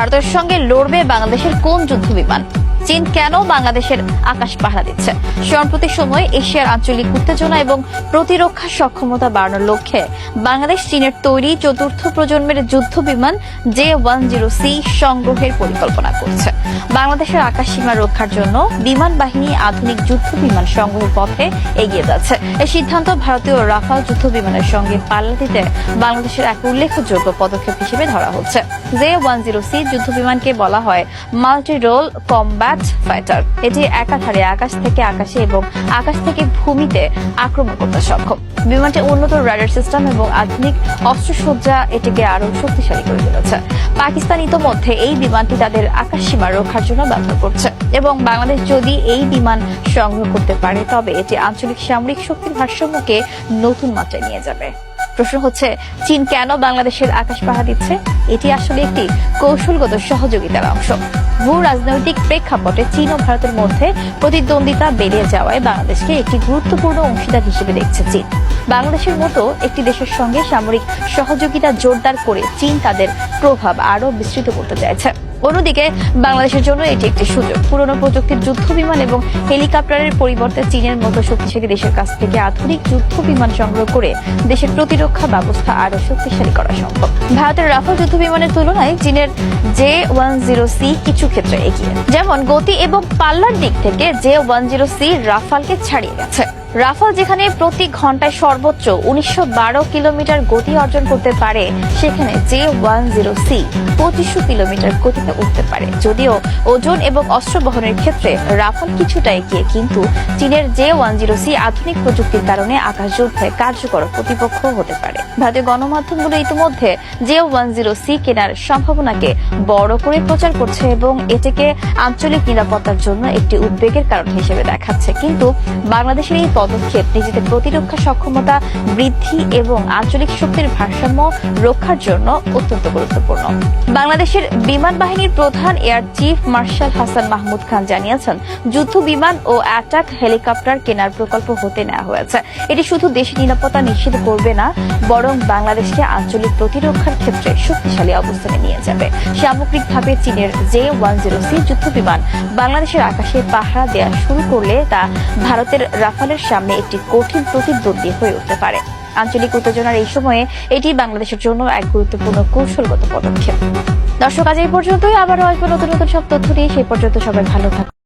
ভারতের সঙ্গে লড়বে বাংলাদেশের কোন যুদ্ধবিমান? চীন কেন বাংলাদেশের আকাশ পাহারা দিচ্ছে? সম্প্রতি সময়ে এশিয়ার আঞ্চলিক উত্তেজনা এবং প্রতিরক্ষা সক্ষমতা বাড়ানোর লক্ষ্যে বাংলাদেশ চীনের তৈরি চতুর্থ প্রজন্মের যুদ্ধবিমান J-10C সংগ্রহের পরিকল্পনা করছে। বাংলাদেশের আকাশ সীমা রক্ষার জন্য বিমান বাহিনী আধুনিক যুদ্ধবিমান সংগ্রহের পথে এগিয়ে যাচ্ছে। এই সিদ্ধান্ত ভারতীয় রাফাল যুদ্ধবিমানের সঙ্গে পাল্লা দিতে বাংলাদেশের এক উল্লেখযোগ্য পদক্ষেপ হিসেবে ধরা হচ্ছে। J-10C যুদ্ধবিমানকে বলা হয় মাল্টি রোল কমব্যাট ফাইটার। এটি একাধারে আকাশ থেকে আকাশে এবং আকাশ থেকে ভূমিতে আক্রমণ করতে সক্ষম। বিমানটি উন্নত রাডার সিস্টেম এবং আধুনিক অস্ত্রসজ্জা এটিকে আরো শক্তিশালী করে তুলেছে। পাকিস্তান ইতোমধ্যে এই বিমানটি তাদের আকাশ সীমা রক্ষার জন্য ব্যবহার করছে এবং বাংলাদেশ যদি এই বিমান সংগ্রহ করতে পারে তবে এটি আঞ্চলিক সামরিক শক্তির ভারসাম্যকে নতুন মাত্রায় নিয়ে যাবে। প্রশ্ন হচ্ছে, চীন কেন বাংলাদেশের আকাশ পাহারা দিচ্ছে? এটি আসলে একটি কৌশলগত সহযোগিতার অংশ। ভূ রাজনৈতিক প্রেক্ষাপটে চীন ও ভারতের মধ্যে প্রতিদ্বন্দ্বিতা বেড়ে যাওয়ায় বাংলাদেশকে একটি গুরুত্বপূর্ণ অংশীদার হিসেবে দেখছে চীন। বাংলাদেশের মতো একটি দেশের সঙ্গে সামরিক সহযোগিতা জোরদার করে চীন তাদের প্রভাব আরও বিস্তৃত করতে চাইছে। অন্যদিকে বাংলাদেশের জন্য এটি একটি সুযোগ। পুরনো প্রযুক্তির যুদ্ধ বিমান এবং হেলিকপ্টারের পরিবর্তে চীনের মতো শক্তিশালী দেশের কাছ থেকে আধুনিক যুদ্ধ বিমান সংগ্রহ করে দেশের প্রতিরক্ষা ব্যবস্থা আরো শক্তিশালী করা সম্ভব। ভারতের রাফাল যুদ্ধ বিমানের তুলনায় চীনের J-10C কিছু ক্ষেত্রে এগিয়ে, যেমন গতি এবং পাল্লার দিক থেকে J-10C রাফালকে ছাড়িয়ে গেছে। রাফাল যেখানে প্রতি ঘন্টায় সর্বোচ্চ 1912 কিলোমিটার গতি অর্জন করতে পারে, সেখানে J-10C 2500 কিলোমিটার গতিতে উঠতে পারে। যদিও ওজন এবং অস্ত্র বহনের ক্ষেত্রে রাফাল কিছুটা এগিয়ে, কিন্তু চীনের J-10C আধুনিক প্রযুক্তির কারণে আকাশ যুদ্ধে কার্যকর প্রতিপক্ষ হতে পারে। ভারতীয় গণমাধ্যমগুলো ইতিমধ্যে J-10C কেনার সম্ভাবনাকে বড় করে প্রচার করছে এবং এটিকে আঞ্চলিক নিরাপত্তার জন্য একটি উদ্বেগের কারণ হিসেবে দেখাচ্ছে। কিন্তু বাংলাদেশের এই পদক্ষেপ নিজেদের প্রতিরক্ষা সক্ষমতা বৃদ্ধি এবং আঞ্চলিক শক্তির ভারসাম্য রক্ষার জন্য অত্যন্ত গুরুত্বপূর্ণ। বাংলাদেশের বিমান বাহিনীর প্রধান air chief marshal Hasan Mahmud Khan জানিয়েছেন, যুদ্ধ বিমান ও অ্যাটাক হেলিকপ্টার কেনার প্রকল্প হতে নেওয়া হয়েছে। এটি শুধু দেশের নিরাপত্তা নিশ্চিত করবে না, বরং বাংলাদেশকে আঞ্চলিক প্রতিরক্ষার ক্ষেত্রে শক্তিশালী অবস্থানে নিয়ে যাবে। সামগ্রিকভাবে চীনের J-10C যুদ্ধ বিমান বাংলাদেশের আকাশে পাহারা দেওয়া শুরু করলে তা ভারতের রাফালের সামনে একটি কঠিন প্রতিদ্বন্দ্বী হয়ে উঠতে পারে। আঞ্চলিক উত্তেজনার এই সময়ে এটি বাংলাদেশের জন্য এক গুরুত্বপূর্ণ কৌশলগত পদক্ষেপ। দর্শক, আজ এই পর্যন্তই। আবারও আসবো নতুন নতুন সব তথ্য নিয়ে। সেই পর্যন্ত সবাই ভালো থাকুন।